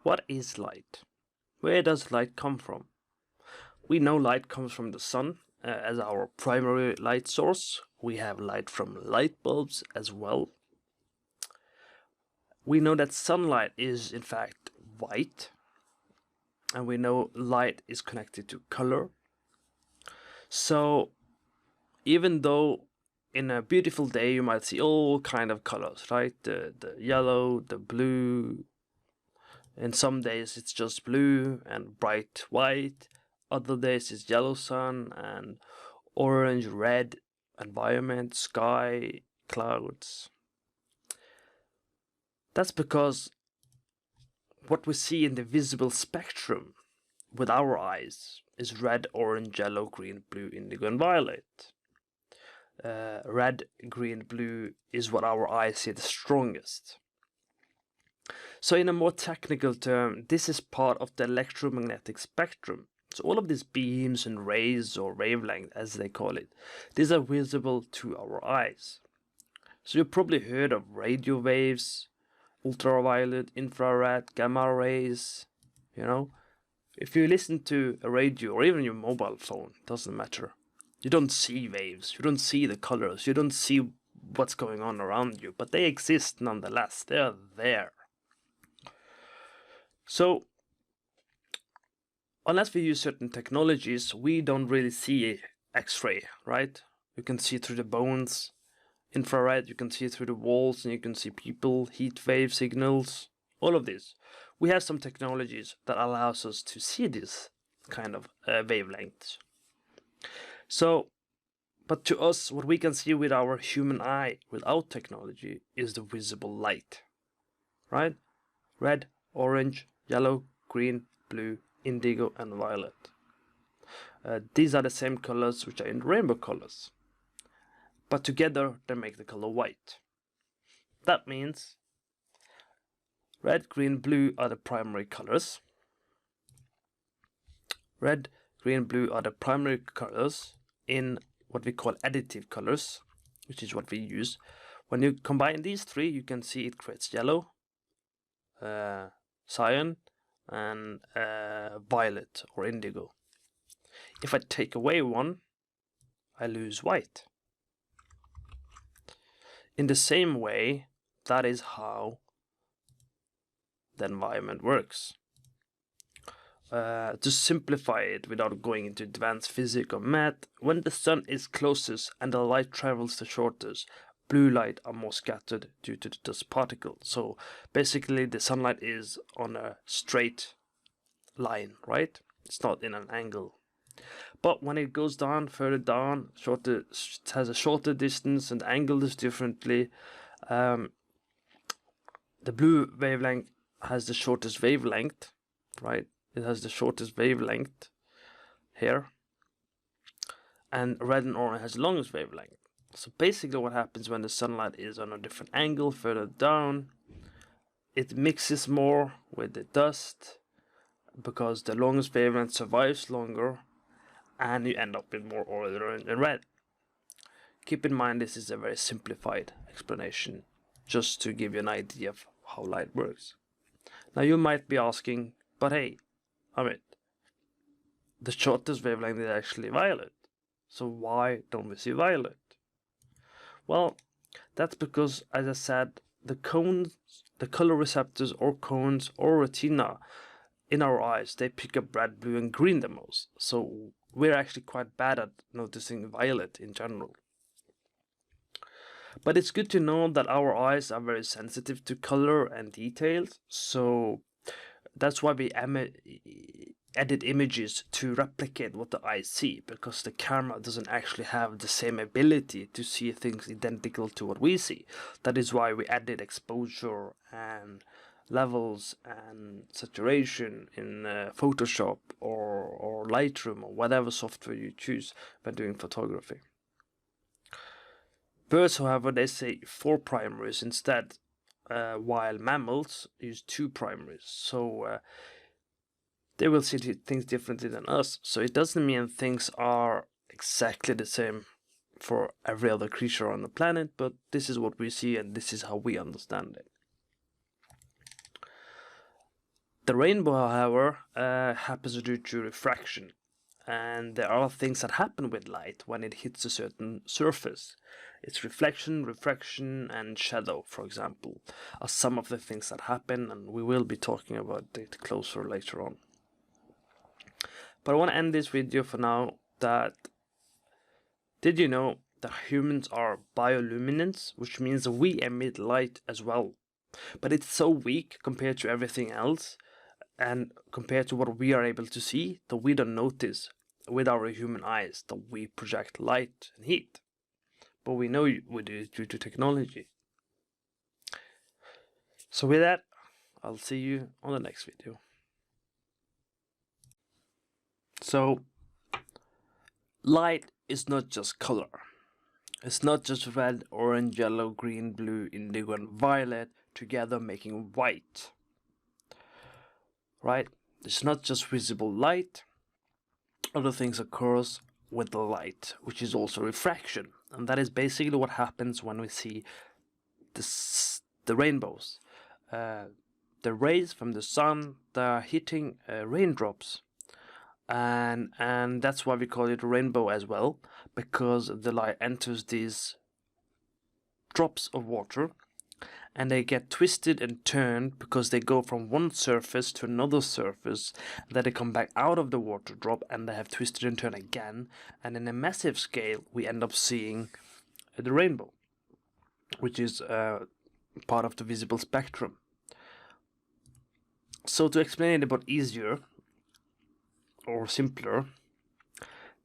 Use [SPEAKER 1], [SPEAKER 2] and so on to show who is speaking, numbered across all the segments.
[SPEAKER 1] What is light? Where does light come from? We know light comes from the sun as our primary light source. We have light from light bulbs as well. We know that sunlight is in fact white, and we know light is connected to color. So even though in a beautiful day you might see all kind of colors, right? The yellow, the blue. In some days it's just blue and bright white. Other days it's yellow sun and orange, red environment, sky, clouds. That's because what we see in the visible spectrum with our eyes is red, orange, yellow, green, blue, indigo, and violet. Red, green, blue is what our eyes see the strongest. So in a more technical term, this is part of the electromagnetic spectrum. So all of these beams and rays, or wavelength as they call it, these are visible to our eyes. So you've probably heard of radio waves, ultraviolet, infrared, gamma rays, you know. If you listen to a radio or even your mobile phone, doesn't matter. You don't see waves, you don't see the colors, you don't see what's going on around you, but they exist nonetheless, they are there. So, unless we use certain technologies, we don't really see X-ray, right? You can see through the bones. Infrared, you can see through the walls, and you can see people, heat wave signals, all of this. We have some technologies that allows us to see this kind of wavelengths. So, but to us, what we can see with our human eye without technology is the visible light, right? Red, orange, yellow, green, blue, indigo, and violet. These are the same colors which are in rainbow colors, but together they make the color white. That means red, green, blue are the primary colors. Red, green, blue are the primary colors in what we call additive colors, which is what we use. When you combine these three, you can see it creates yellow, cyan, and violet or indigo. If I take away one, I lose white. In the same way, that is how the environment works. To simplify it without going into advanced physics or math, when the sun is closest and the light travels the shortest, blue light are more scattered due to the dust particles. So basically the sunlight is on a straight line, right? It's not in an angle. But when it goes down, further down, it has a shorter distance and angled is differently. The blue wavelength has the shortest wavelength, right? It has the shortest wavelength here. And red and orange has the longest wavelength. So basically what happens when the sunlight is on a different angle further down, it mixes more with the dust because the longest wavelength survives longer, and you end up with more orange and red. Keep in mind this is a very simplified explanation, just to give you an idea of how light works. Now you might be asking, but hey, Amit, the shortest wavelength is actually violet, so why don't we see violet? Well, that's because, as I said, the cones, the color receptors or cones or retina in our eyes, they pick up red, blue, and green the most. So we're actually quite bad at noticing violet in general. But it's good to know that our eyes are very sensitive to color and details, so that's why we edit images to replicate what the eyes see, because the camera doesn't actually have the same ability to see things identical to what we see. That is why we edit exposure and levels and saturation in Photoshop or Lightroom or whatever software you choose when doing photography. Birds, however, they say 4 primaries instead, while mammals use 2 primaries. So they will see things differently than us. So it doesn't mean things are exactly the same for every other creature on the planet, but this is what we see and this is how we understand it. The rainbow, however, happens due to refraction. And there are things that happen with light when it hits a certain surface. It's reflection, refraction, and shadow, for example, are some of the things that happen, and we will be talking about it closer later on. But I want to end this video for now that, did you know that humans are bioluminescent, which means we emit light as well. But it's so weak compared to everything else, and compared to what we are able to see, that we don't notice with our human eyes that we project light and heat. But we know we do it due to technology. So with that, I'll see you on the next video. So, light is not just color. It's not just red, orange, yellow, green, blue, indigo, and violet together making white. Right? It's not just visible light. Other things occurs with the light, which is also refraction. And that is basically what happens when we see the rainbows. The rays from the sun that are hitting raindrops. And that's why we call it a rainbow as well, because the light enters these drops of water and they get twisted and turned because they go from one surface to another surface, then they come back out of the water drop and they have twisted and turned again, and in a massive scale we end up seeing the rainbow, which is part of the visible spectrum. So to explain it a bit easier or simpler,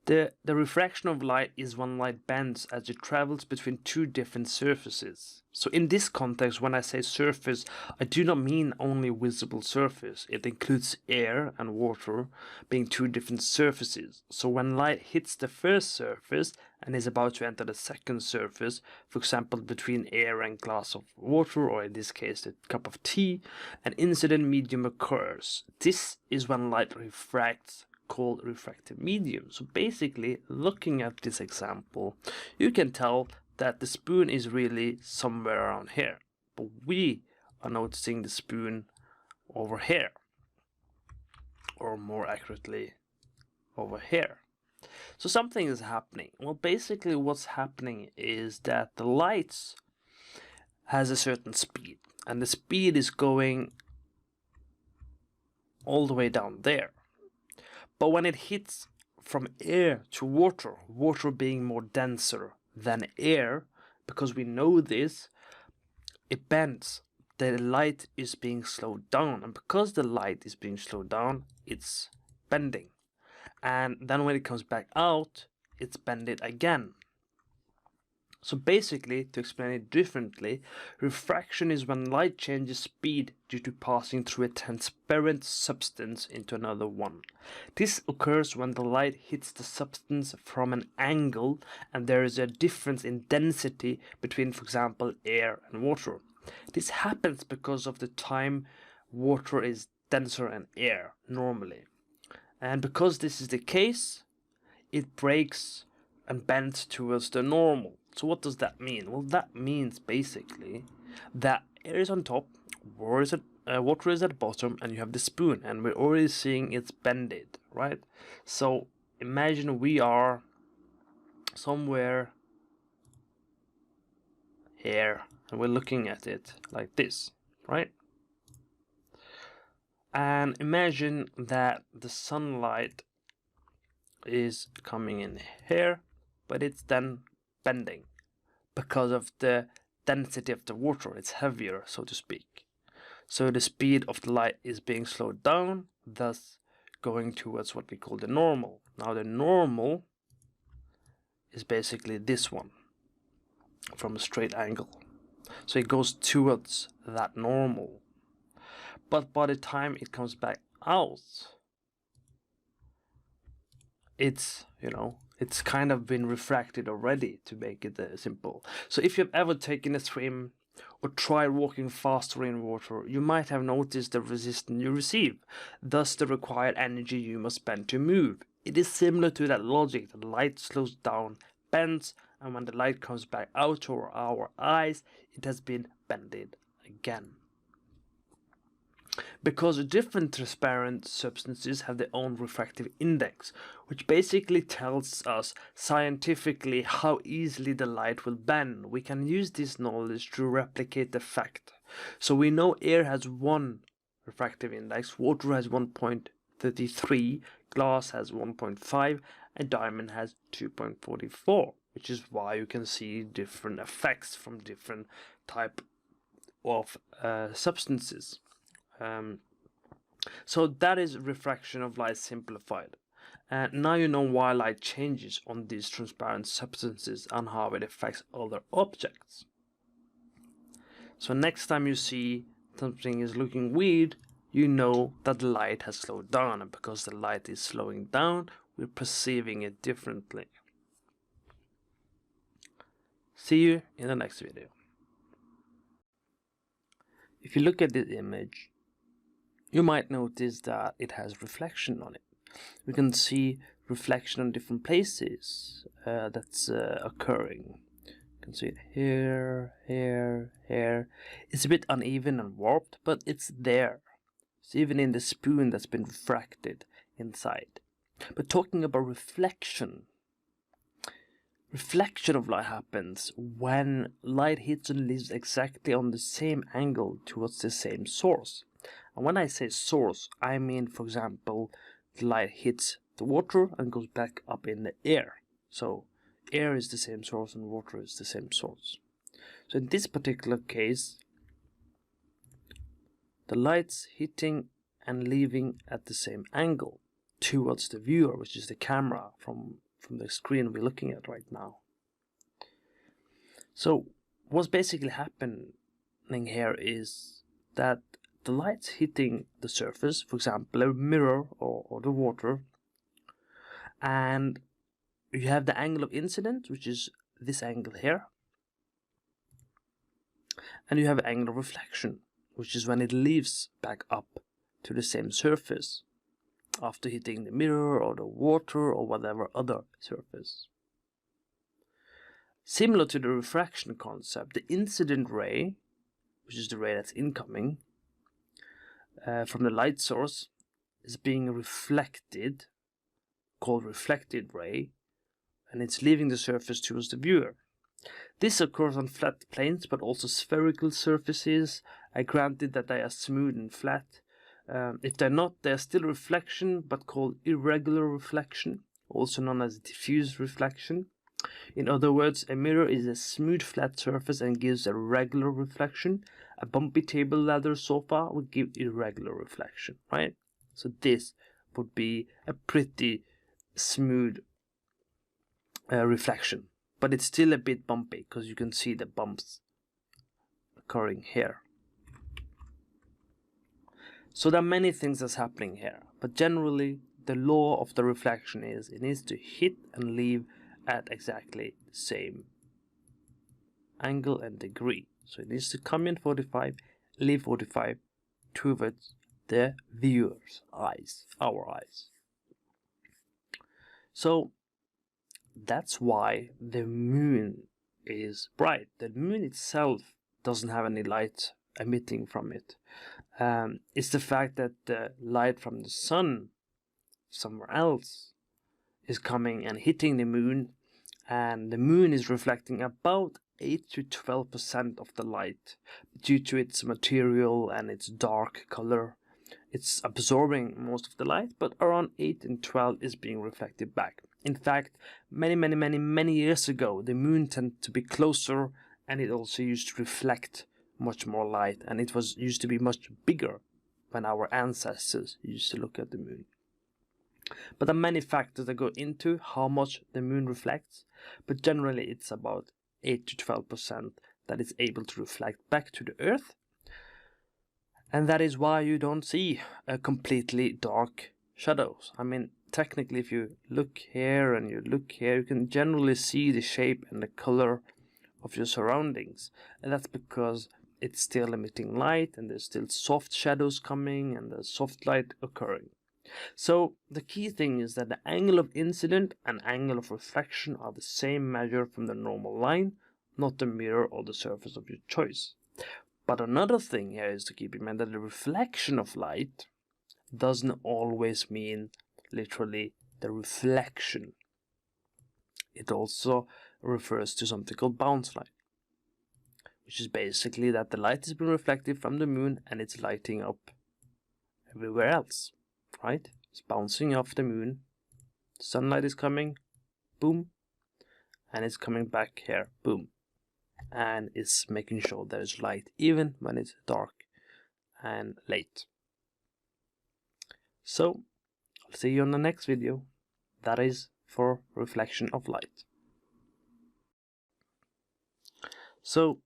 [SPEAKER 1] the refraction of light is when light bends as it travels between two different surfaces. So in this context, when I say surface, I do not mean only visible surface. It includes air and water being two different surfaces. So when light hits the first surface and is about to enter the second surface, for example between air and glass of water, or in this case a cup of tea, an incident medium occurs. This is when light refracts, called refractive medium. So basically, looking at this example, you can tell that the spoon is really somewhere around here, but we are noticing the spoon over here, or more accurately over here. So something is happening. Well, basically what's happening is that the light has a certain speed, and the speed is going all the way down there. But when it hits from air to water, water being more denser than air, because we know this, it bends. The light is being slowed down, and because the light is being slowed down, it's bending. And then when it comes back out, it's bended again. So basically, to explain it differently, refraction is when light changes speed due to passing through a transparent substance into another one. This occurs when the light hits the substance from an angle and there is a difference in density between, for example, air and water. This happens because of the time water is denser than air normally. And because this is the case, it breaks and bends towards the normal. So what does that mean? Well, that means basically that air is on top, water is at the bottom, and you have the spoon, and we're already seeing it's bended, right? So imagine we are somewhere here, and we're looking at it like this, right? And imagine that the sunlight is coming in here, but it's then bending because of the density of the water. It's heavier, so to speak. So the speed of the light is being slowed down, thus going towards what we call the normal. Now the normal is basically this one from a straight angle. So it goes towards that normal. But by the time it comes back out, it's, it's kind of been refracted already, to make it simple. So if you've ever taken a swim or tried walking faster in water, you might have noticed the resistance you receive, thus the required energy you must spend to move. It is similar to that logic. The light slows down, bends, and when the light comes back out to our eyes, it has been bended again. Because different transparent substances have their own refractive index, which basically tells us scientifically how easily the light will bend. We can use this knowledge to replicate the fact. So we know air has one refractive index, water has 1.33, glass has 1.5, and diamond has 2.44, which is why you can see different effects from different type of substances. So that is refraction of light simplified. And now you know why light changes on these transparent substances and how it affects other objects. So next time you see something is looking weird, you know that the light has slowed down, and because the light is slowing down, we're perceiving it differently. See you in the next video. If you look at this image, you might notice that it has reflection on it. We can see reflection on different places that's occurring. You can see it here, here, here. It's a bit uneven and warped, but it's there. It's even in the spoon that's been refracted inside. But talking about reflection of light happens when light hits and leaves exactly on the same angle towards the same source. And when I say source, I mean, for example, the light hits the water and goes back up in the air. So air is the same source and water is the same source. So in this particular case, the light's hitting and leaving at the same angle towards the viewer, which is the camera from the screen we're looking at right now. So what's basically happening here is that the light's hitting the surface, for example, a mirror or the water, and you have the angle of incidence, which is this angle here, and you have an angle of reflection, which is when it leaves back up to the same surface after hitting the mirror or the water or whatever other surface. Similar to the refraction concept, the incident ray, which is the ray that's incoming from the light source, is being reflected, called reflected ray, and it's leaving the surface towards the viewer. This occurs on flat planes, but also spherical surfaces. Granted that they are smooth and flat. If they're not, they're still reflection, but called irregular reflection, also known as diffuse reflection. In other words, a mirror is a smooth flat surface and gives a regular reflection. A bumpy table, ladder, sofa would give irregular reflection, right? So this would be a pretty smooth reflection, but it's still a bit bumpy because you can see the bumps occurring here. So there are many things that's happening here, but generally the law of the reflection is it needs to hit and leave at exactly the same angle and degree. So it needs to come in 45, leave 45 towards the viewer's eyes, our eyes. So that's why the moon is bright. The moon itself doesn't have any light emitting from it. It's the fact that the light from the sun somewhere else is coming and hitting the moon, and the moon is reflecting about 8 to 12% of the light due to its material and its dark color. It's absorbing most of the light, but around 8 and 12 is being reflected back. In fact, many years ago, the moon tended to be closer, and it also used to reflect much more light, and it used to be much bigger when our ancestors used to look at the moon. But there are many factors that go into how much the moon reflects, but generally it's about 8 to 12% that it's able to reflect back to the earth. And that is why you don't see a completely dark shadows. I mean, technically, if you look here and you look here, you can generally see the shape and the color of your surroundings. And that's because it's still emitting light, and there's still soft shadows coming, and there's soft light occurring. So the key thing is that the angle of incident and angle of reflection are the same measure from the normal line, not the mirror or the surface of your choice. But another thing here is to keep in mind that the reflection of light doesn't always mean literally the reflection. It also refers to something called bounce light, which is basically that the light is being reflected from the moon and it's lighting up everywhere else, right? It's bouncing off the moon, sunlight is coming, boom, and it's coming back here, boom, and it's making sure there's light even when it's dark and late. So I'll see you on the next video. That is for reflection of light. So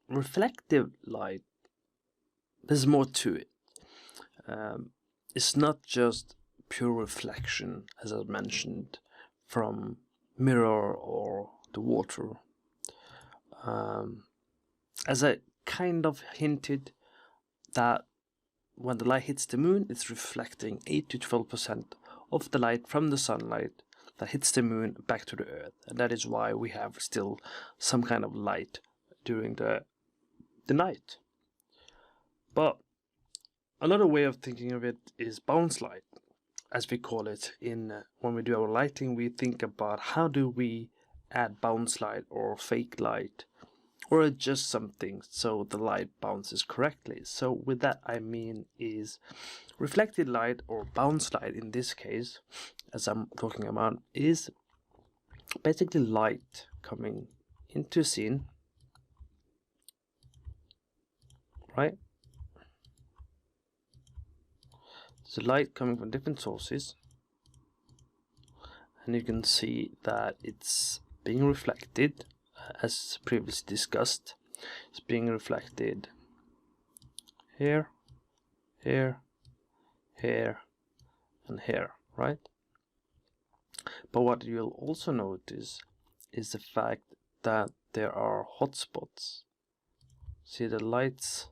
[SPEAKER 1] reflective light, there's more to it. It's not just pure reflection, as I mentioned, from mirror or the water. As I kind of hinted, that when the light hits the moon, it's reflecting 8 to 12% of the light from the sunlight that hits the moon back to the earth, and that is why we have still some kind of light during the night. But another way of thinking of it is bounce light, as we call it. When we do our lighting, we think about how do we add bounce light or fake light or adjust something so the light bounces correctly. So with that I mean is reflected light, or bounce light in this case, as I'm talking about, is basically light coming into a scene, right? There's light coming from different sources, and you can see that it's being reflected, as previously discussed. It's being reflected here, here, here, and here, right? But what you'll also notice is the fact that there are hotspots. See the lights,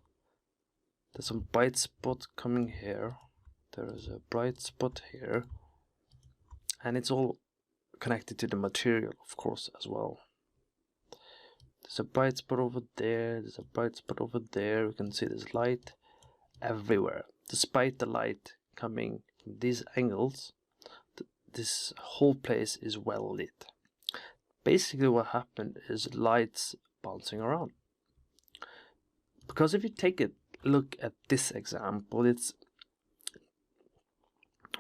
[SPEAKER 1] there's some bright spot coming here, there is a bright spot here, and it's all connected to the material, of course, as well. There's a bright spot over there, there's a bright spot over there. You can see there's light everywhere. Despite the light coming from these angles, this whole place is well lit. Basically what happened is lights bouncing around. Because if you take a look at this example,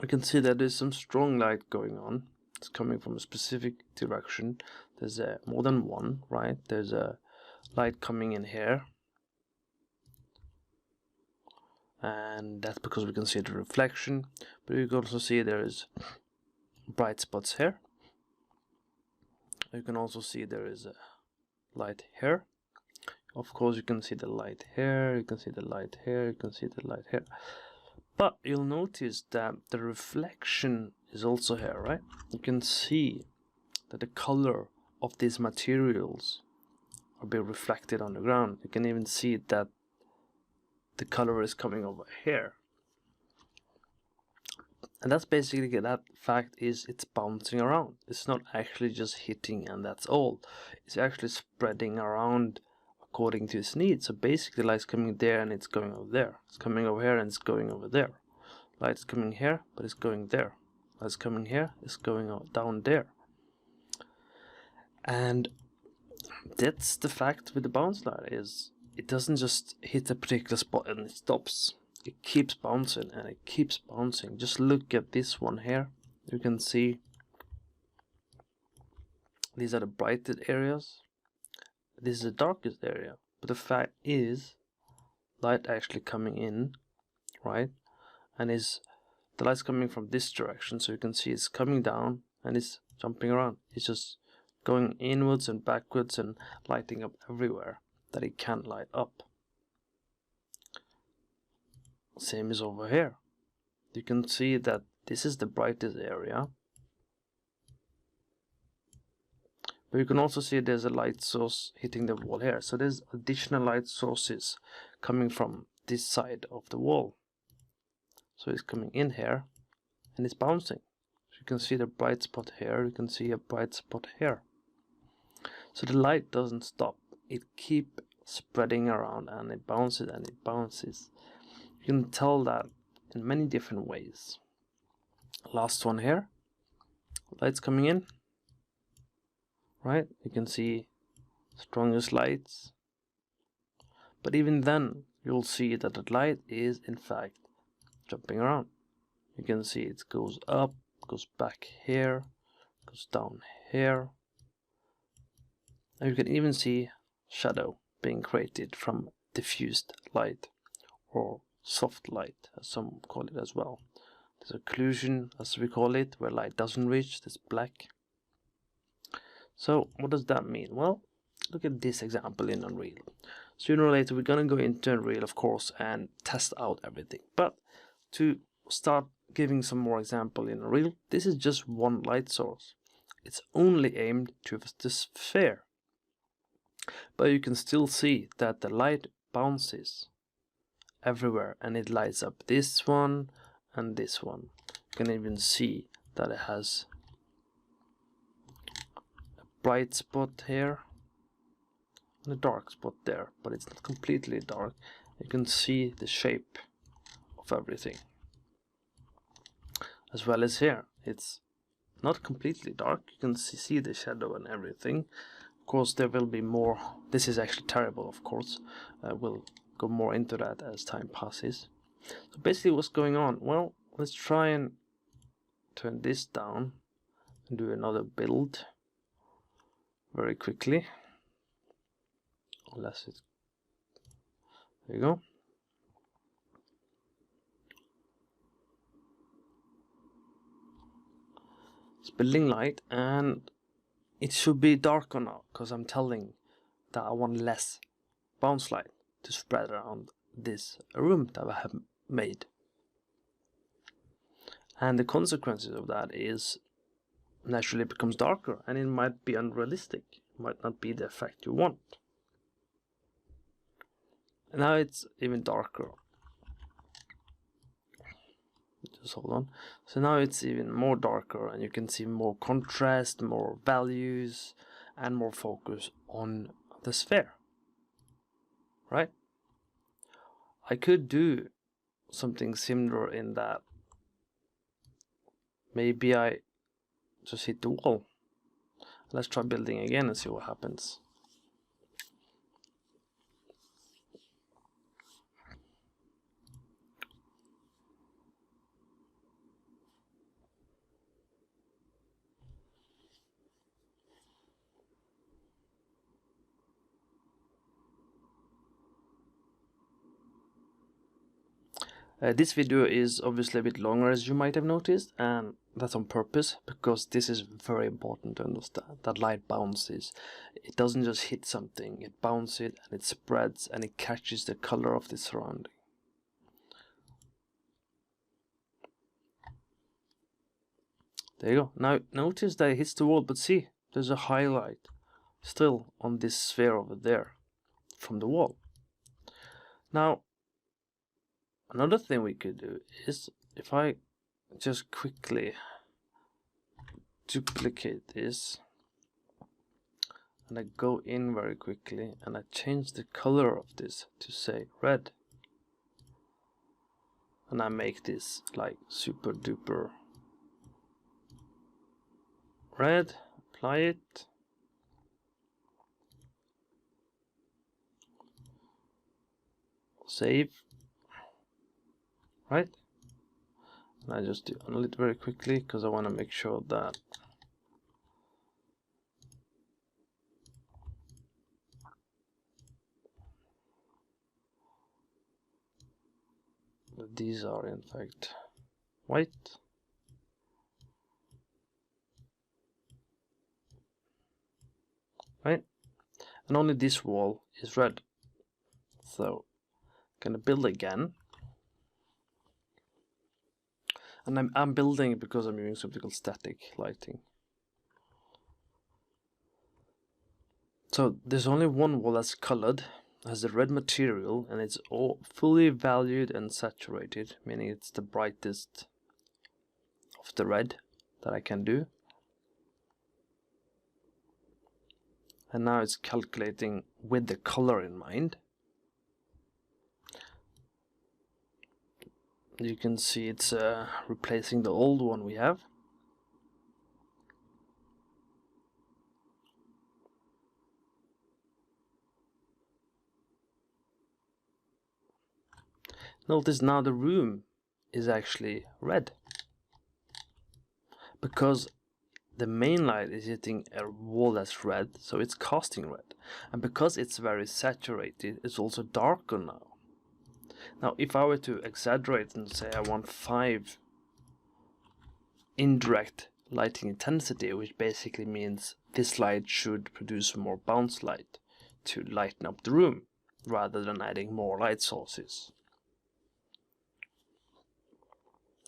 [SPEAKER 1] we can see that there's some strong light going on. It's coming from a specific direction. There's more than one, right? There's a light coming in here, and that's because we can see the reflection, but you can also see there is bright spots here. You can also see there is a light here. Of course you can see the light here, you can see the light here, you can see the light here. But you'll notice that the reflection is also here, right? You can see that the color of these materials are being reflected on the ground. You can even see that the color is coming over here. And that's basically, that fact is it's bouncing around. It's not actually just hitting and that's all. It's actually spreading around according to its needs. So basically light's coming there and it's going over there. It's coming over here and it's going over there. Light's coming here but it's going there. Light's coming here, it's going down there. And that's the fact with the bounce light, is it doesn't just hit a particular spot and it stops. It keeps bouncing and it keeps bouncing. Just look at this one here. You can see these are the brightest areas. This is the darkest area. But the fact is, light actually coming in, right? And the light's coming from this direction, so you can see it's coming down and it's jumping around. It's just going inwards and backwards and lighting up everywhere that it can light up. Same is over here. You can see that this is the brightest area, but you can also see there's a light source hitting the wall here. So there's additional light sources coming from this side of the wall. So it's coming in here and it's bouncing. So you can see the bright spot here, you can see a bright spot here. So the light doesn't stop. It keeps spreading around, and it bounces and it bounces. You can tell that in many different ways. Last one here, lights coming in, right? You can see strongest lights, but even then you'll see that the light is in fact jumping around. You can see it goes up, goes back here, goes down here, and you can even see shadow being created from diffused light, or soft light as some call it as well. There's occlusion, as we call it, where light doesn't reach this black. So what does that mean? Well, look at this example in Unreal. Sooner or later we're gonna go into Unreal, of course, and test out everything, but to start giving some more example in Unreal, this is just one light source. It's only aimed towards the sphere, but you can still see that the light bounces everywhere, and it lights up this one and this one. You can even see that it has a bright spot here and a dark spot there, but it's not completely dark. You can see the shape of everything, as well as here. It's not completely dark. You can see the shadow and everything. Of course, there will be more. This is actually terrible, of course. We'll go more into that as time passes. So basically what's going on? Well, let's try and turn this down and do another build very quickly. Unless it's, there you go. It's building light, and it should be darker now, because I'm telling that I want less bounce light to spread around this room that I have made. And the consequences of that is naturally it becomes darker, and it might be unrealistic. It might not be the effect you want. And now it's even darker. Just hold on. So now it's even more darker, and you can see more contrast, more values, and more focus on the sphere. Right? I could do something similar in that maybe I just hit the wall. Let's try building again and see what happens. This video is obviously a bit longer, as you might have noticed, and that's on purpose, because this is very important to understand. That light bounces. It doesn't just hit something, it bounces and it spreads and it catches the color of the surrounding. There you go. Now notice that it hits the wall, but see, there's a highlight still on this sphere over there from the wall. Now, another thing we could do is, if I just quickly duplicate this, and I go in very quickly, and I change the color of this to say red, and I make this like super duper red, apply it, save, right? And I just do annul it very quickly, because I want to make sure that these are in fact white. Right? And only this wall is red. So I'm gonna build again. And I'm building because I'm using something called static lighting. So there's only one wall that's colored, has the red material, and it's all fully valued and saturated, meaning it's the brightest of the red that I can do. And now it's calculating with the color in mind. You can see it's replacing the old one we have. Notice now the room is actually red, because the main light is hitting a wall that's red, so it's casting red. And because it's very saturated, it's also darker now. Now, if I were to exaggerate and say I want 5 indirect lighting intensity, which basically means this light should produce more bounce light to lighten up the room, rather than adding more light sources.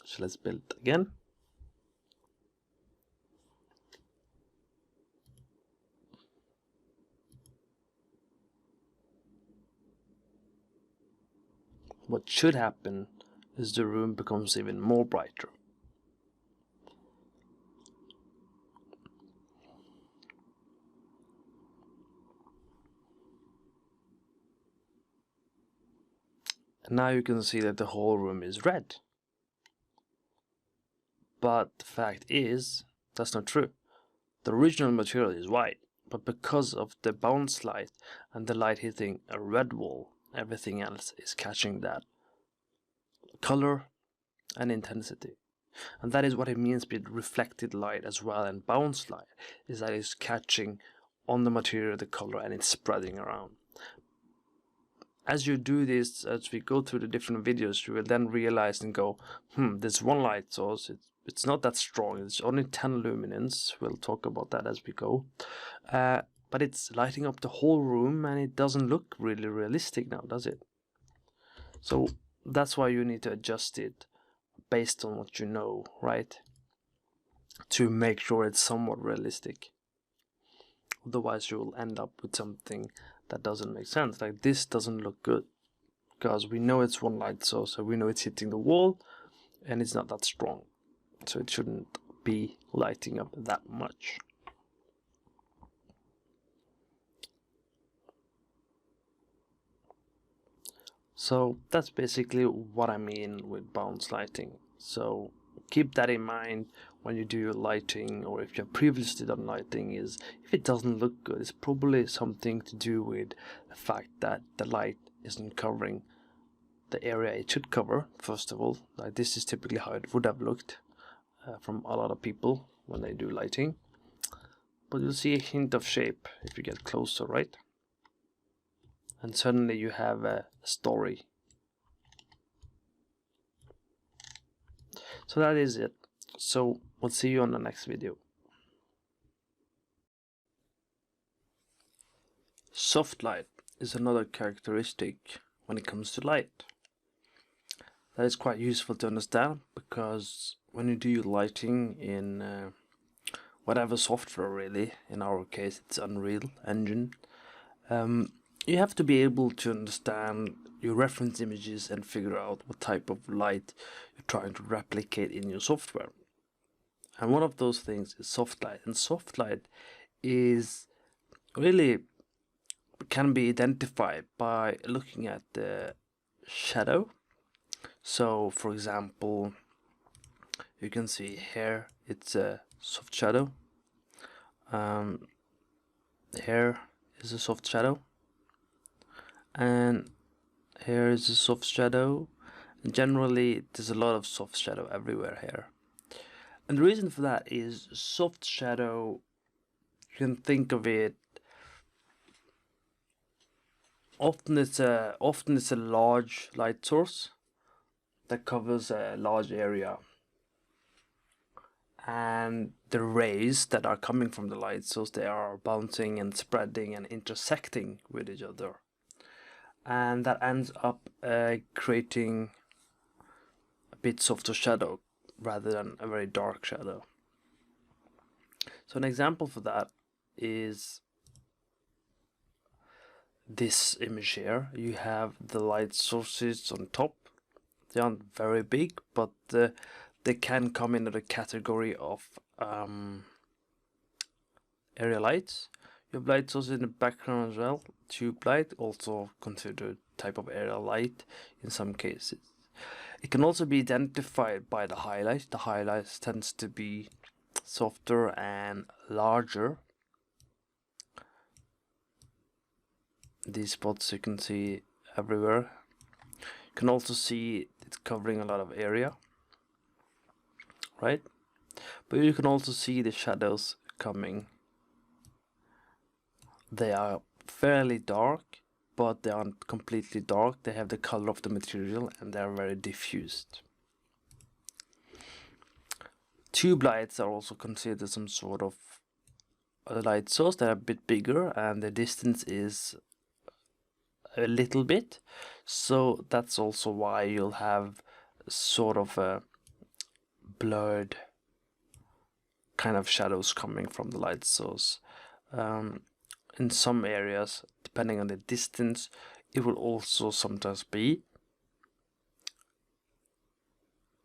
[SPEAKER 1] So let's build it again. What should happen is the room becomes even more brighter. And now you can see that the whole room is red. But the fact is, that's not true. The original material is white, but because of the bounce light and the light hitting a red wall, everything else is catching that color and intensity. And that is what it means with reflected light as well, and bounce light, is that it's catching on the material the color and it's spreading around. As you do this, as we go through the different videos, you will then realize and go, this one light source, it's not that strong, it's only 10 luminance. We'll talk about that as we go. But it's lighting up the whole room, and it doesn't look really realistic now, does it? So that's why you need to adjust it based on what you know, right? To make sure it's somewhat realistic. Otherwise you will end up with something that doesn't make sense. Like this doesn't look good, because we know it's one light source, so we know it's hitting the wall, and it's not that strong. So it shouldn't be lighting up that much. So that's basically what I mean with bounce lighting. So keep that in mind when you do your lighting, or if you have previously done lighting, is if it doesn't look good, it's probably something to do with the fact that the light isn't covering the area it should cover, first of all. Like this is typically how it would have looked from a lot of people when they do lighting. But you'll see a hint of shape if you get closer, right? And suddenly you have a story. So that is it. So we'll see you on the next video. Soft light is another characteristic when it comes to light. That is quite useful to understand, because when you do your lighting in whatever software, really, in our case it's Unreal Engine, you have to be able to understand your reference images and figure out what type of light you're trying to replicate in your software. And one of those things is soft light. And soft light is really can be identified by looking at the shadow. So for example, you can see here it's a soft shadow. Here is a soft shadow, and here is a soft shadow. And generally there's a lot of soft shadow everywhere here. And the reason for that is soft shadow, you can think of it, often it's a large light source that covers a large area, and the rays that are coming from the light source, they are bouncing and spreading and intersecting with each other, and that ends up creating a bit softer shadow rather than a very dark shadow. So an example for that is this image here. You have the light sources on top. They aren't very big, but they can come into the category of area lights. You have light sources in the background as well. Tube light, also considered type of area light in some cases. It can also be identified by the highlight. The highlight tends to be softer and larger. These spots you can see everywhere. You can also see it's covering a lot of area, right? But you can also see the shadows coming. They are fairly dark, but they aren't completely dark. They have the color of the material and they are very diffused. Tube lights are also considered some sort of a light source. They're a bit bigger and the distance is a little bit, so that's also why you'll have sort of a blurred kind of shadows coming from the light source. In some areas, depending on the distance, it will also sometimes be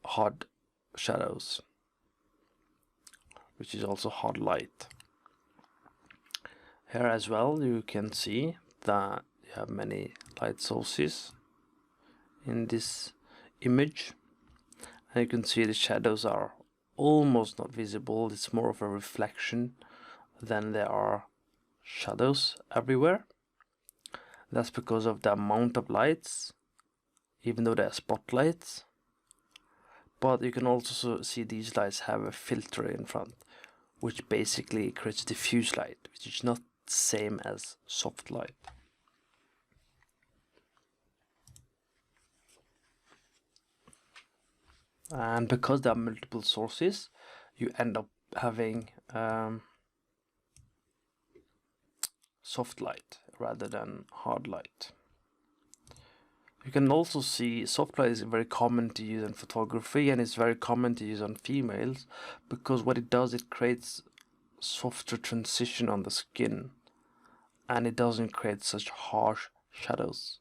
[SPEAKER 1] hard shadows, which is also hard light. Here as well you can see that you have many light sources in this image, and you can see the shadows are almost not visible. It's more of a reflection than there are shadows everywhere. That's because of the amount of lights, even though they are spotlights. But you can also see these lights have a filter in front, which basically creates diffuse light, which is not the same as soft light. And because there are multiple sources, you end up having soft light rather than hard light. You can also see soft light is very common to use in photography, and it's very common to use on females because what it does, it creates softer transition on the skin and it doesn't create such harsh shadows,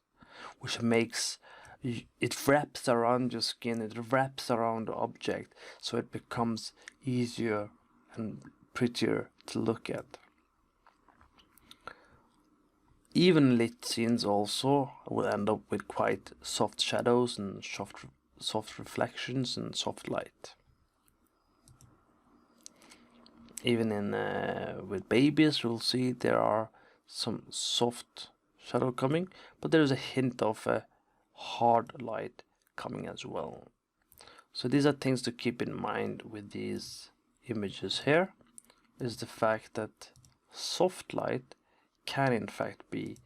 [SPEAKER 1] which makes it wraps around your skin, it wraps around the object, so it becomes easier and prettier to look at. Even lit scenes also will end up with quite soft shadows and soft reflections and soft light. Even in with babies, you'll see there are some soft shadow coming, but there is a hint of a hard light coming as well. So these are things to keep in mind with these images here, is the fact that soft light can in fact be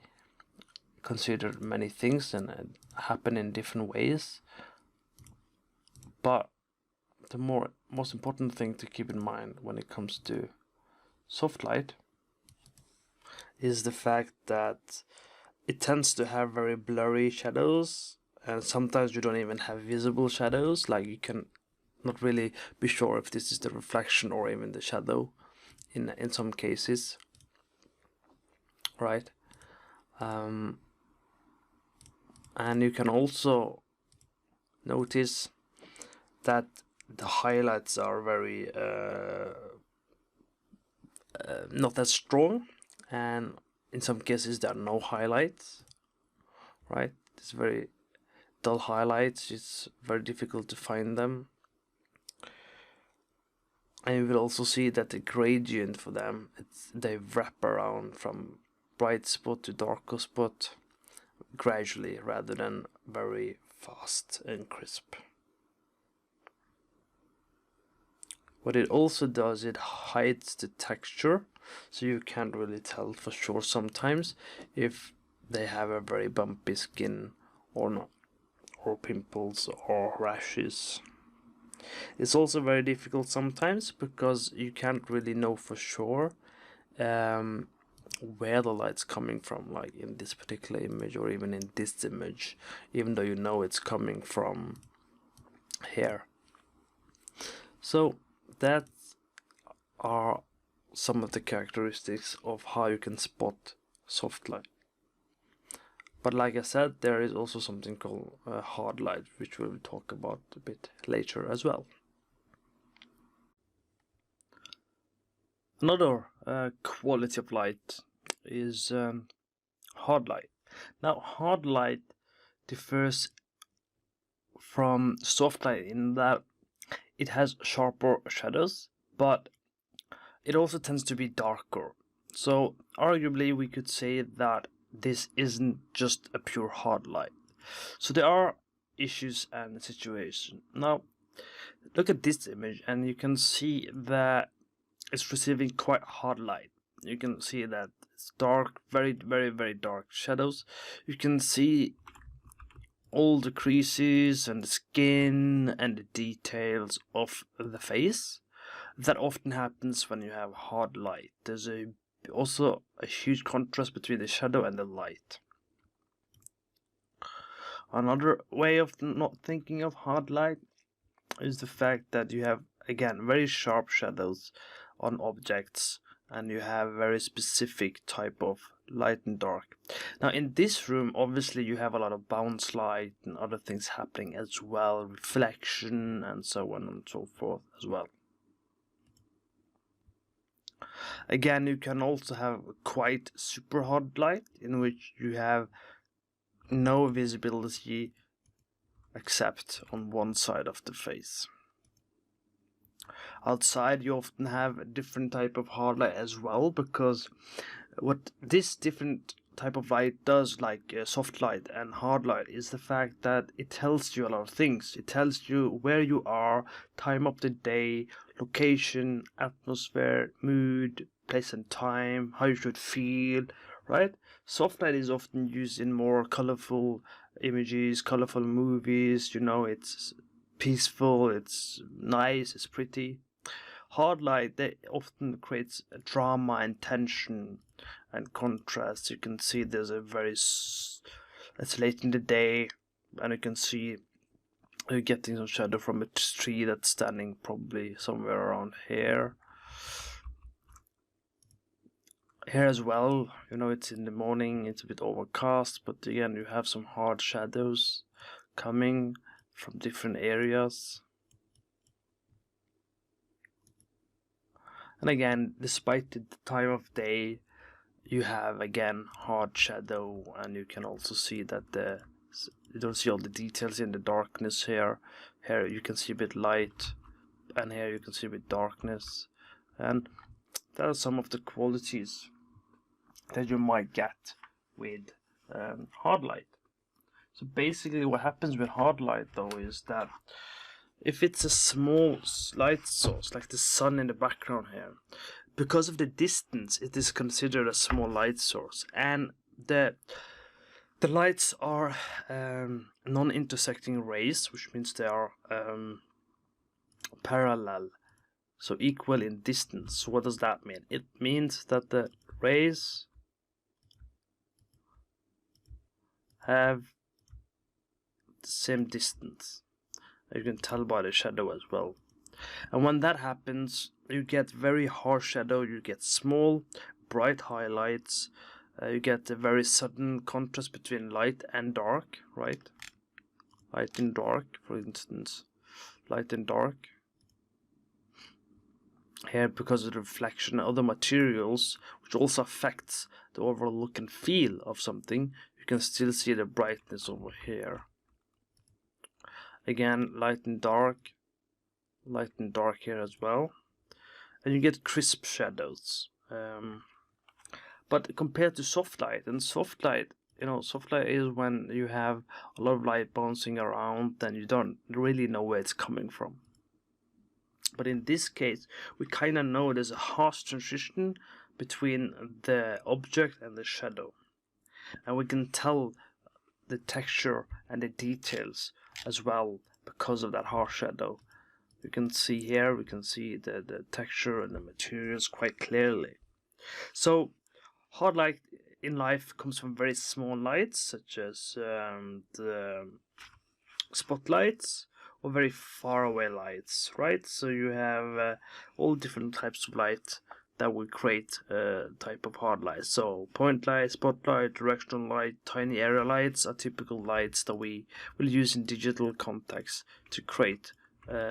[SPEAKER 1] considered many things and happen in different ways, but the most important thing to keep in mind when it comes to soft light is the fact that it tends to have very blurry shadows, and sometimes you don't even have visible shadows, like you can not really be sure if this is the reflection or even the shadow in some cases, right? And you can also notice that the highlights are very not as strong, and in some cases there are no highlights, right? It's very dull highlights, it's very difficult to find them. And you will also see that the gradient for them, they wrap around from bright spot to darker spot gradually rather than very fast and crisp. What it also does, it hides the texture, so you can't really tell for sure sometimes if they have a very bumpy skin or not, or pimples or rashes. It's also very difficult sometimes because you can't really know for sure where the light's coming from, like in this particular image or even in this image, even though you know it's coming from here. So that are some of the characteristics of how you can spot soft light. But like I said, there is also something called hard light, which we'll talk about a bit later as well. Another quality of light is hard light. Now, hard light differs from soft light in that it has sharper shadows, but it also tends to be darker. So, arguably, we could say that this isn't just a pure hard light. So, there are issues and situations. Now, look at this image, and you can see that it's receiving quite hard light. You can see that it's dark, very, very, very dark shadows. You can see all the creases and the skin and the details of the face. That often happens when you have hard light. There's also a huge contrast between the shadow and the light. Another way of not thinking of hard light is the fact that you have, again, very sharp shadows on objects, and you have very specific type of light and dark. Now in this room, obviously you have a lot of bounce light and other things happening as well, reflection and so on and so forth as well. Again, you can also have quite super hard light in which you have no visibility except on one side of the face. Outside you often have a different type of hard light as well, because what this different type of light does, like soft light and hard light, is the fact that it tells you a lot of things. It tells you where you are, time of the day, location, atmosphere, mood, place and time, how you should feel, right? Soft light is often used in more colorful images, colorful movies, it's peaceful, it's nice, it's pretty. Hard light, they often creates a drama and tension and contrast. You can see there's a it's late in the day, and you can see you're getting some shadow from a tree that's standing probably somewhere around here. Here as well, it's in the morning, it's a bit overcast, but again you have some hard shadows coming from different areas. And again, despite the time of day, you have again hard shadow, and you can also see that you don't see all the details in the darkness here. Here you can see a bit light, and here you can see a bit darkness, and that are some of the qualities that you might get with hard light. So basically what happens with hard light though is that if it's a small light source, like the sun in the background here, because of the distance, it is considered a small light source, and the lights are non-intersecting rays, which means they are parallel, so equal in distance. So what does that mean? It means that the rays have the same distance. You can tell by the shadow as well. And when that happens, you get very harsh shadow, you get small, bright highlights, you get a very sudden contrast between light and dark, right? Light and dark, for instance. Light and dark. Here, because of the reflection and other materials, which also affects the overall look and feel of something, you can still see the brightness over here. Again, light and dark here as well, and you get crisp shadows. But compared to soft light, soft light is when you have a lot of light bouncing around and you don't really know where it's coming from. But in this case, we kind of know there's a harsh transition between the object and the shadow, and we can tell the texture and the details as well because of that harsh shadow. You can see here, we can see the texture and the materials quite clearly. So hard light in life comes from very small lights, such as the spotlights, or very far away lights, right? So you have all different types of light that will create a type of hard light. So point light, spotlight, directional light, tiny area lights are typical lights that we will use in digital context to create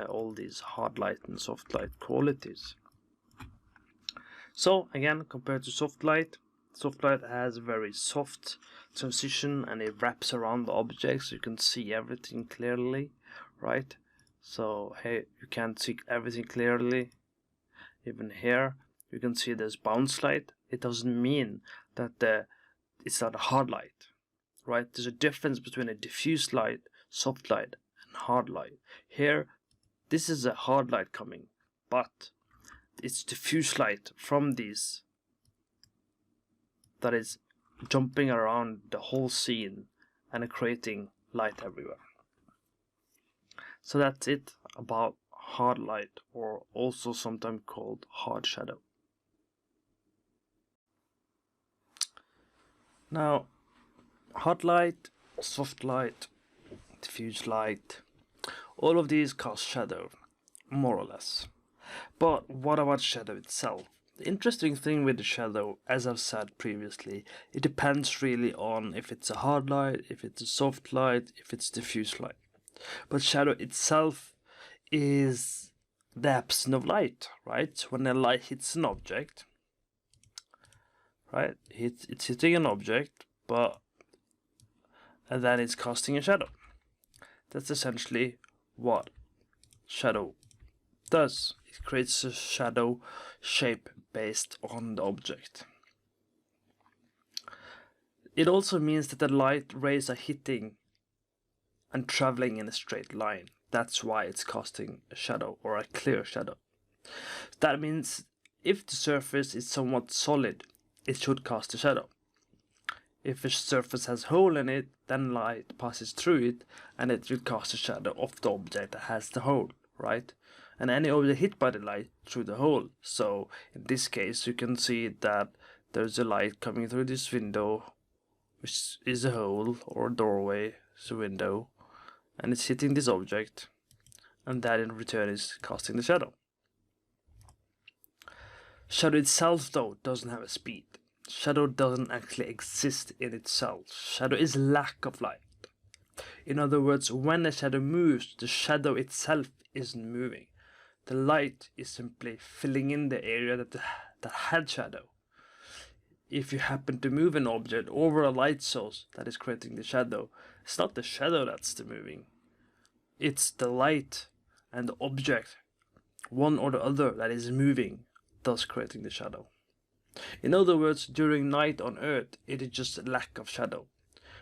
[SPEAKER 1] all these hard light and soft light qualities. So again, compared to soft light, Soft light has a very soft transition and it wraps around the object so you can see everything clearly, right? So here you can't see everything clearly. Even here you can see there's bounce light. It doesn't mean that it's not a hard light, right? There's a difference between a diffuse light, soft light, and hard light. Here, this is a hard light coming, but it's diffuse light from these that is jumping around the whole scene and creating light everywhere. So that's it about hard light, or also sometimes called hard shadow. Now, hard light, soft light, diffuse light, all of these cast shadow, more or less. But what about shadow itself? The interesting thing with the shadow, as I've said previously, it depends really on if it's a hard light, if it's a soft light, if it's diffuse light. But shadow itself is the absence of light, right? When a light hits an object, right? It's hitting an object, and then it's casting a shadow. That's essentially what shadow does. It creates a shadow shape based on the object. It also means that the light rays are hitting and traveling in a straight line. That's why it's casting a shadow, or a clear shadow. That means if the surface is somewhat solid, it should cast a shadow. If a surface has a hole in it, then light passes through it and it will cast a shadow of the object that has the hole, right? And any object hit by the light through the hole. So in this case you can see that there's a light coming through this window, which is a hole or a doorway, it's a window, and it's hitting this object, and that in return is casting the shadow. Shadow itself though doesn't have a speed. Shadow doesn't actually exist in itself. Shadow is lack of light. In other words, when a shadow moves, the shadow itself isn't moving. The light is simply filling in the area that had shadow. If you happen to move an object over a light source that is creating the shadow, it's not the shadow that's the moving. It's the light and the object, one or the other, that is moving, thus creating the shadow. In other words, during night on Earth, it is just a lack of shadow.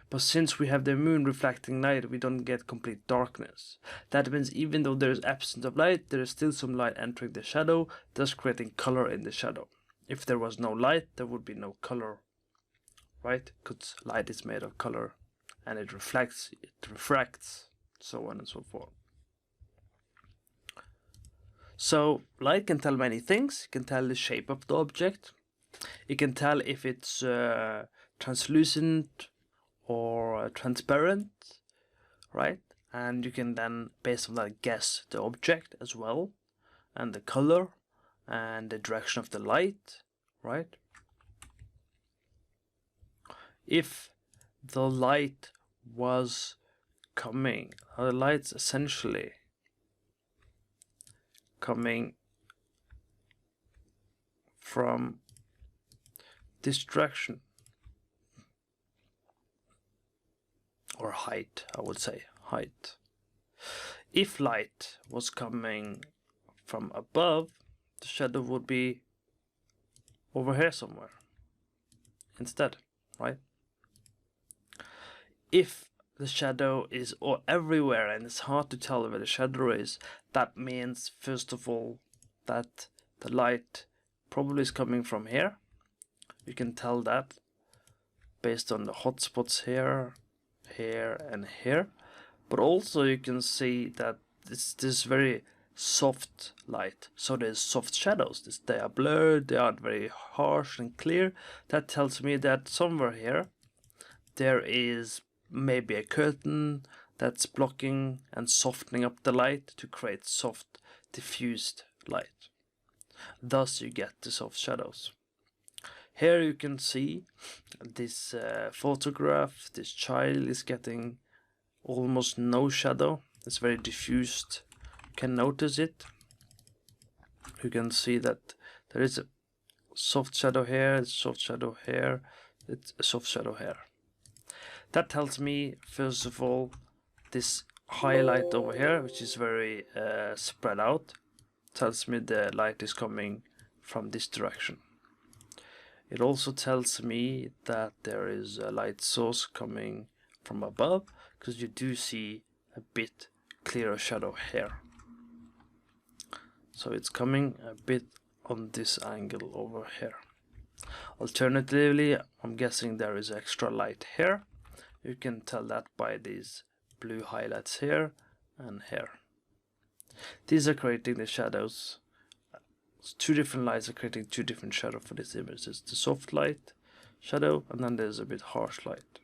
[SPEAKER 1] But since we have the moon reflecting light, we don't get complete darkness. That means even though there is absence of light, there is still some light entering the shadow, thus creating color in the shadow. If there was no light, there would be no color, right? Because light is made of color, and it reflects, so on and so forth. So light can tell many things. It can tell the shape of the object. It can tell if it's translucent or transparent, right? And you can then, based on that, guess the object as well, and the color, and the direction of the light, right? If the light was coming, the light's essentially coming from this direction, or height, I would say, height. If light was coming from above, the shadow would be over here somewhere instead, right? If the shadow is everywhere and it's hard to tell where the shadow is, that means first of all that the light probably is coming from here. You can tell that based on the hotspots here, here and here, but also you can see that it's this very soft light, so there's soft shadows. They are blurred, they aren't very harsh and clear. That tells me that somewhere here there is maybe a curtain that's blocking and softening up the light to create soft diffused light. Thus you get the soft shadows. Here you can see this photograph. This child is getting almost no shadow. It's very diffused. You can notice it. You can see that there is a soft shadow here, it's soft shadow here, it's a soft shadow here. That tells me, first of all, this highlight over here, which is very spread out, tells me the light is coming from this direction. It also tells me that there is a light source coming from above, because you do see a bit clearer shadow here. So it's coming a bit on this angle over here. Alternatively, I'm guessing there is extra light here. You can tell that by these blue highlights here and here. These are creating the shadows. Two different lights are creating two different shadows for this image. There's the soft light shadow, and then there's a bit harsh light.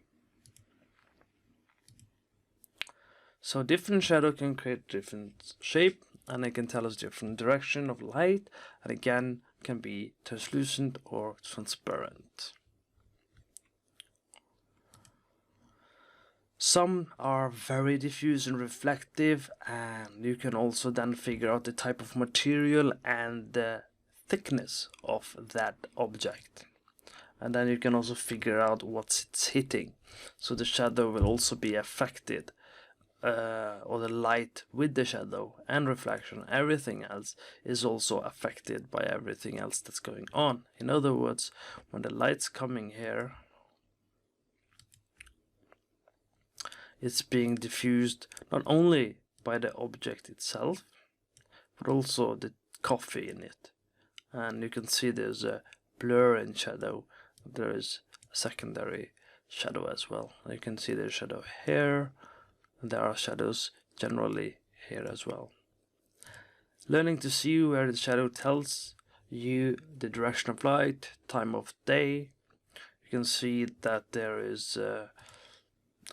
[SPEAKER 1] So different shadow can create different shape, and it can tell us different direction of light, and again can be translucent or transparent. Some are very diffuse and reflective, and you can also then figure out the type of material and the thickness of that object. And then you can also figure out what it's hitting. So the shadow will also be affected, or the light with the shadow and reflection, everything else is also affected by everything else that's going on. In other words, when the light's coming here, it's being diffused not only by the object itself, but also the coffee in it. And you can see there's a blur in shadow. There is a secondary shadow as well. You can see there's shadow here, and there are shadows generally here as well. Learning to see where the shadow tells you the direction of light, time of day. You can see that there is a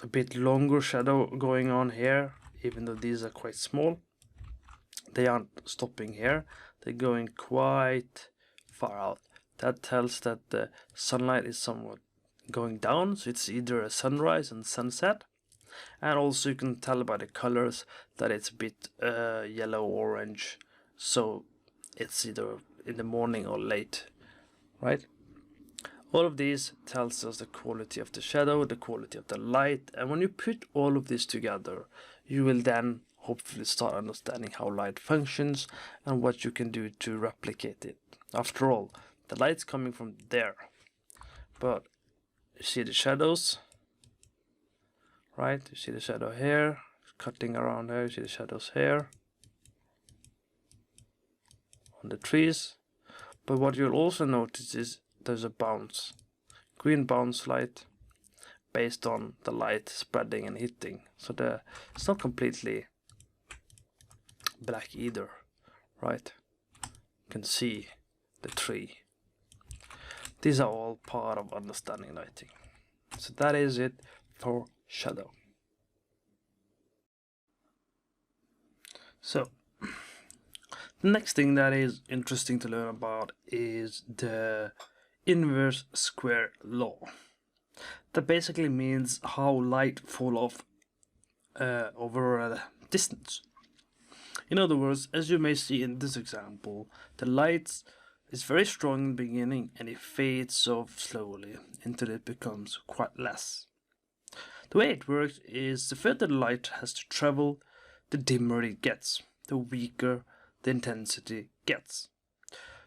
[SPEAKER 1] bit longer shadow going on here, even though these are quite small. They aren't stopping here, they're going quite far out. That tells that the sunlight is somewhat going down, so it's either a sunrise and sunset. And also you can tell by the colors that it's a bit yellow orange, so it's either in the morning or late, right? All of these tells us the quality of the shadow, the quality of the light, and when you put all of this together, you will then hopefully start understanding how light functions and what you can do to replicate it. After all, the light's coming from there, but you see the shadows, right? You see the shadow here, cutting around here, you see the shadows here on the trees. But what you'll also notice is there's a bounce, green bounce light, based on the light spreading and hitting. So it's not completely black either, right? You can see the tree. These are all part of understanding lighting. So that is it for shadow. So the next thing that is interesting to learn about is the inverse square law. That basically means how light fall off over a distance. In other words, as you may see in this example, the light is very strong in the beginning and it fades off slowly until it becomes quite less. The way it works is the further the light has to travel, the dimmer it gets, the weaker the intensity gets.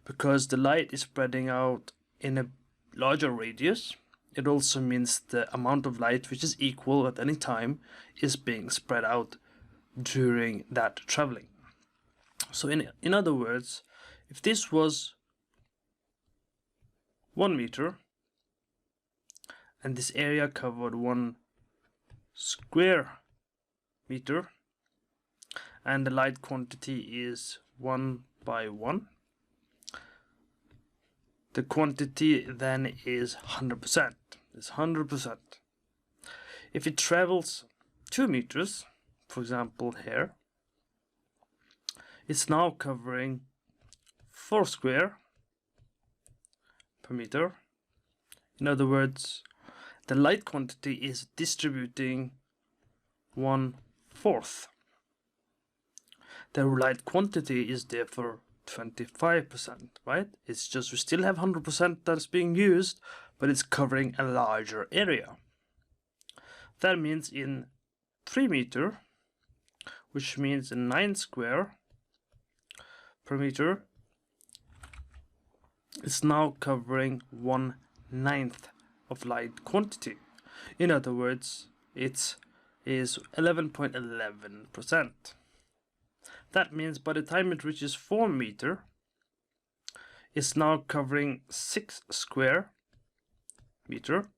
[SPEAKER 1] Because the light is spreading out in a larger radius, it also means the amount of light which is equal at any time is being spread out during that traveling. So in other words, if this was 1 meter and this area covered 1 square meter and the light quantity is 1 by 1, the quantity then is 100%. It's 100%. If it travels 2 meters, for example here, it's now covering 4 square per meter. In other words, the light quantity is distributing 1/4. The light quantity is therefore 25%, right? It's just we still have 100% that's being used, but it's covering a larger area. That means in 3 meter, which means 9 square per meter, it's now covering 1/9 of light quantity. In other words, it is 11.11%. That means by the time it reaches 4 meter, it's now covering 6 square meter.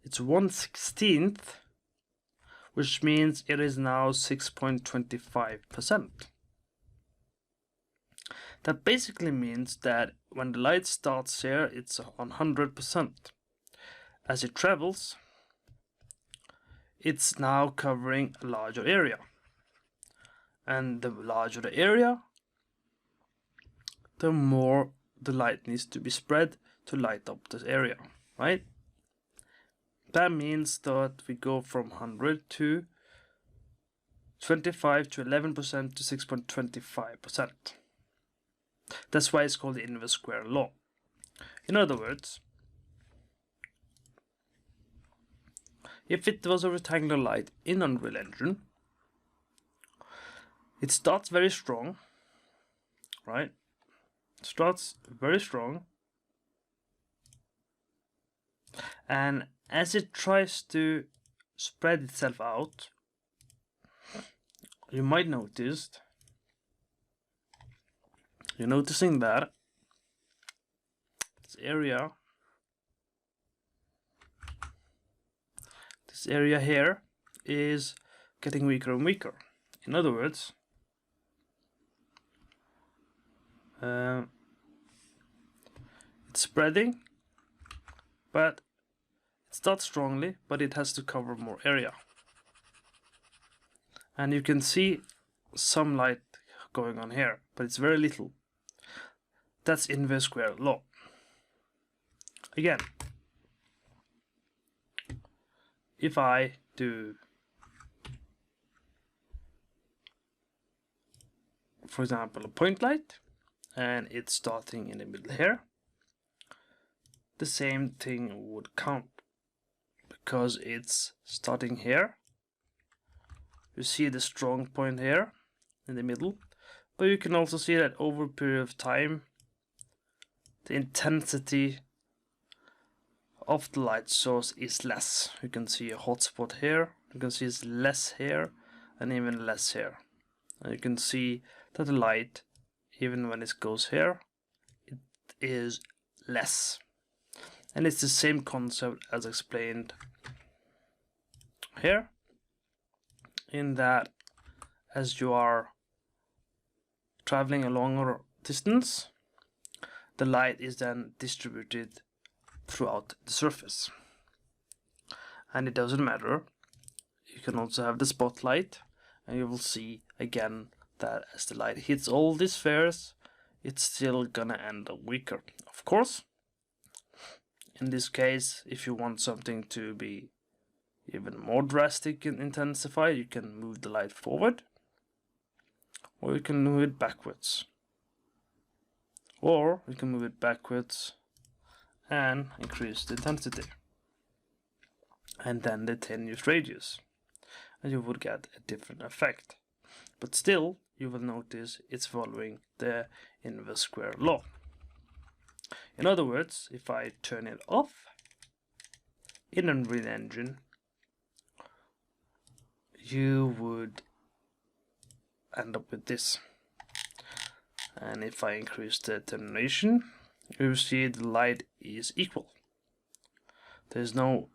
[SPEAKER 1] It's 1/16, which means it is now 6.25%. That basically means that when the light starts here, it's 100%. As it travels, it's now covering a larger area. And the larger the area, the more the light needs to be spread to light up this area, right? That means that we go from 100 to 25 to 11% to 6.25%. That's why it's called the inverse square law. In other words, if it was a rectangular light in Unreal Engine, it starts very strong, right? It starts very strong, and as it tries to spread itself out, you might notice, you're noticing that this area here is getting weaker and weaker. In other words, it's spreading, but it starts strongly, but it has to cover more area. And you can see some light going on here, but it's very little. That's inverse square law. Again, if I do, for example, a point light, and it's starting in the middle here, the same thing would count, because it's starting here. You see the strong point here in the middle, but you can also see that over a period of time, the intensity of the light source is less. You can see a hot spot here, you can see it's less here, and even less here. And you can see that the light, even when it goes here, it is less. And it's the same concept as explained here, in that as you are traveling a longer distance, the light is then distributed throughout the surface. And it doesn't matter, you can also have the spotlight, and you will see again that as the light hits all these spheres, it's still gonna end up weaker. Of course, in this case, if you want something to be even more drastic and intensified, you can move the light forward, or you can move it backwards, or you can move it backwards and increase the intensity, and then the tenuous radius, and you would get a different effect. But still, you will notice it's following the inverse square law. In other words, if I turn it off in Unreal Engine, you would end up with this. And if I increase the attenuation, you see the light is equal. There's no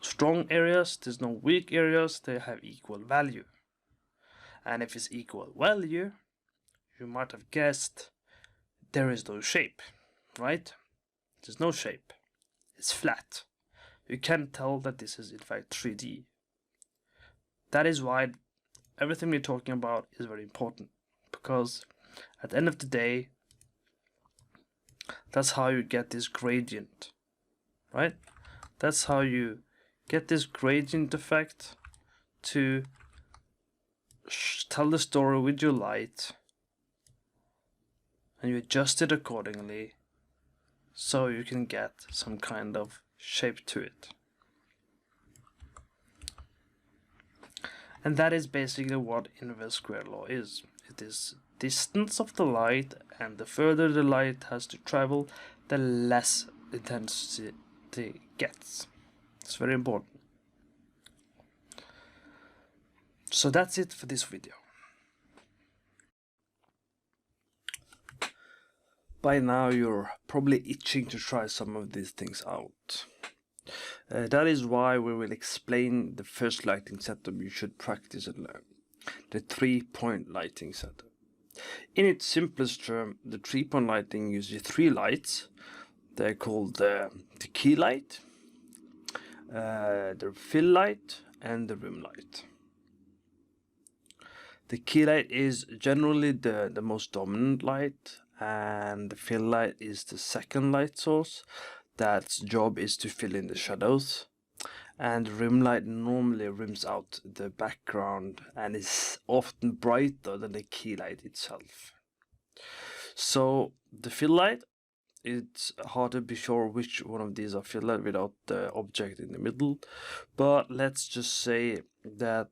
[SPEAKER 1] strong areas, there's no weak areas, they have equal value. And if it's equal value, you might have guessed there is no shape, right? There's no shape. It's flat. You can tell that this is in fact 3D. That is why everything we're talking about is very important, because at the end of the day, that's how you get this gradient, right? That's how you get this gradient effect to tell the story with your light and you adjust it accordingly so you can get some kind of shape to it. And that is basically what inverse square law is. It is distance of the light, and the further the light has to travel, the less intensity it gets. It's very important. So that's it for this video. By now you're probably itching to try some of these things out. That is why we will explain the first lighting setup you should practice and learn. The 3-point lighting setup. In its simplest term, the 3-point lighting uses 3 lights. They're called the key light, the fill light, and the rim light. The key light is generally the most dominant light, and the fill light is the second light source. That's job is to fill in the shadows, and the rim light normally rims out the background and is often brighter than the key light itself. So the fill light, it's hard to be sure which one of these are fill light without the object in the middle, but let's just say that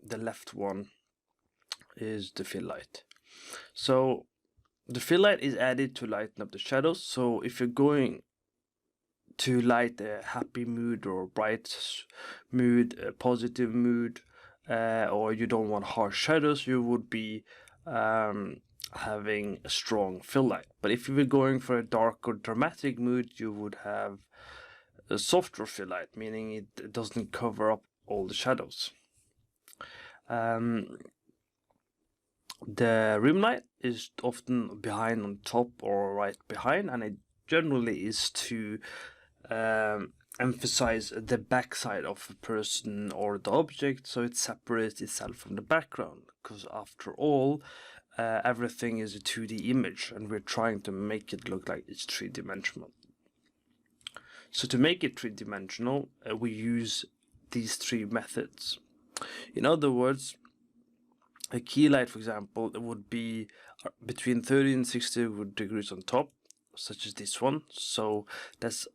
[SPEAKER 1] the left one is the fill light. So the fill light is added to lighten up the shadows. So if you're going to light a happy mood or bright mood, a positive mood, or you don't want harsh shadows, you would be having a strong fill light. But if you were going for a dark or dramatic mood, you would have a softer fill light, meaning it doesn't cover up all the shadows. The rim light is often behind on top or right behind, and it generally is to emphasize the backside of a person or the object, so it separates itself from the background, because after all, everything is a 2D image and we're trying to make it look like it's 3-dimensional. So to make it 3-dimensional, we use these 3 methods. In other words, a key light, for example, it would be between 30 and 60 degrees on top, such as this one. So that's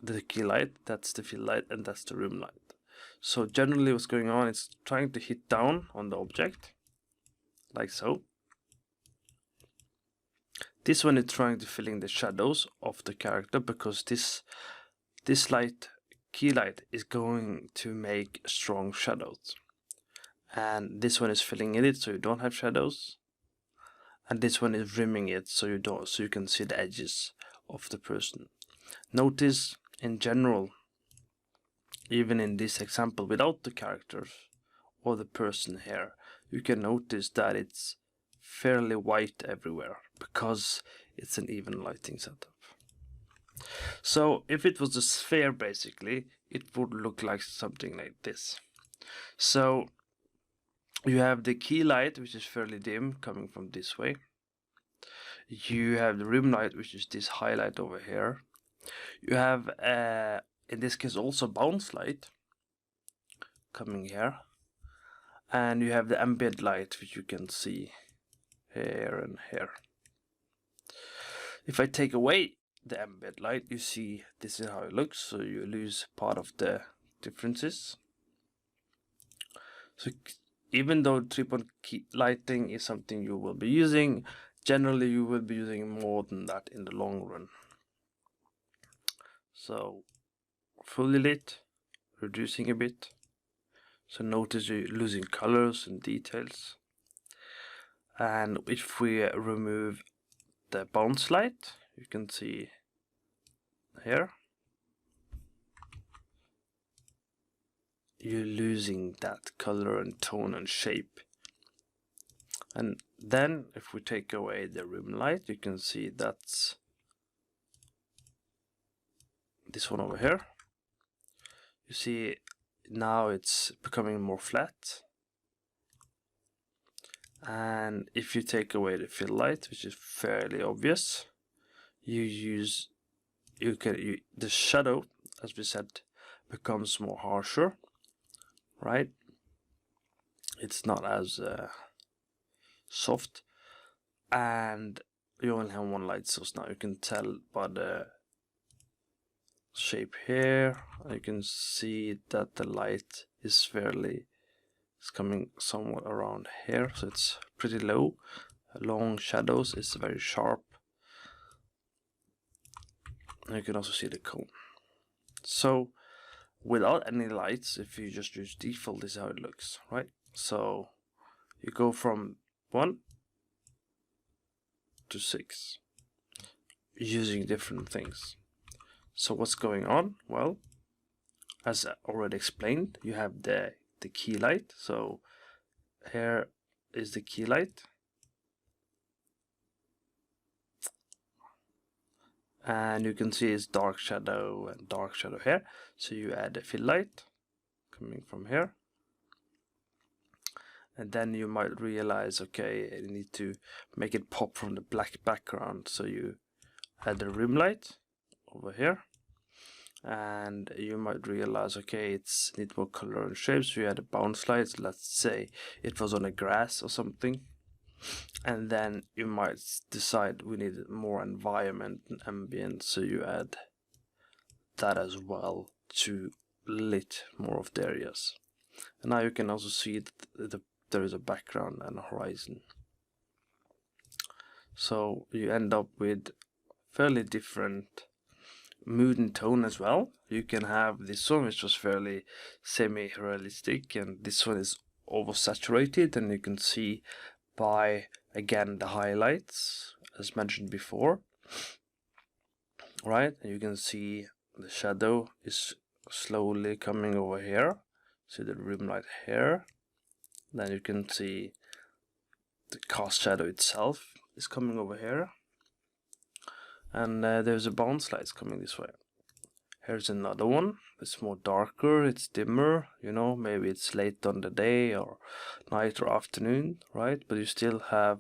[SPEAKER 1] the key light, that's the fill light, and that's the rim light. So generally what's going on is trying to hit down on the object, like so. This one is trying to fill in the shadows of the character, because this light, key light, is going to make strong shadows. And this one is filling in it so you don't have shadows, and this one is rimming it so you can see the edges of the person. Notice in general, even in this example without the characters or the person here, you can notice that it's fairly white everywhere because it's an even lighting setup. So if it was a sphere, basically it would look like something like this. So you have the key light, which is fairly dim, coming from this way. You have the rim light, which is this highlight over here. You have, in this case, also bounce light coming here. And you have the ambient light, which you can see here and here. If I take away the ambient light, you see this is how it looks, so you lose part of the differences. So even though 3-point lighting is something you will be using, generally you will be using more than that in the long run. So fully lit, reducing a bit. So notice you're losing colors and details. And if we remove the bounce light, you can see here, you're losing that color and tone and shape. And then if we take away the rim light, you can see that's this one over here. You see now it's becoming more flat. And if you take away the fill light, which is fairly obvious, the shadow, as we said, becomes more harsher, right? It's not as soft, and you only have one light source now. You can tell by the shape here. You can see that the light is it's coming somewhat around here, so it's pretty low. Long shadows is very sharp. And you can also see the cone. So without any lights, if you just use default, this is how it looks, right? So you go from 1 to 6 using different things. So what's going on? Well, as I already explained, you have the key light. So here is the key light, and you can see it's dark shadow and dark shadow here. So you add a fill light coming from here, and then you might realize, okay, you need to make it pop from the black background. So you add the rim light over here, and you might realize, okay, it's need more color and shapes. So you add a bounce light. Let's say it was on a grass or something, and then you might decide we need more environment and ambient, so you add that as well to lit more of the areas. And now you can also see that there is a background and a horizon, so you end up with fairly different mood and tone as well. You can have this one which was fairly semi-realistic, and this one is oversaturated, and you can see by again the highlights as mentioned before, right? And you can see the shadow is slowly coming over here. See the rim light here. Then you can see the cast shadow itself is coming over here, and there's a bounce light coming this way. Here's another one. It's more darker, it's dimmer, you know, maybe it's late on the day or night or afternoon, right? But you still have,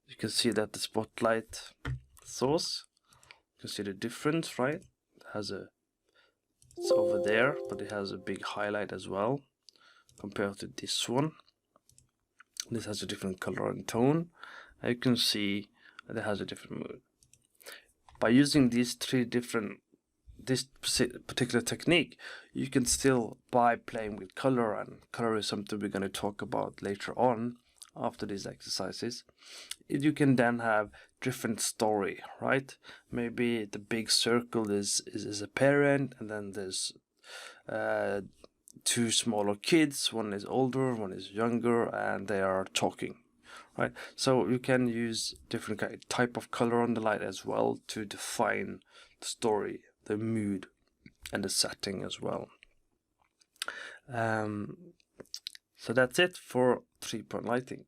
[SPEAKER 1] you can see that the spotlight source, you can see the difference, right? It's over there, but it has a big highlight as well compared to this one. This has a different color and tone. And you can see that it has a different mood. By using these this particular technique, you can still, by playing with color, and color is something we're going to talk about later on after these exercises, you can then have different story, right? Maybe the big circle is a parent, and then there's two smaller kids, one is older, one is younger, and they are talking, right? So you can use different type of color on the light as well to define the story, the mood, and the setting as well. So that's it for 3-point lighting.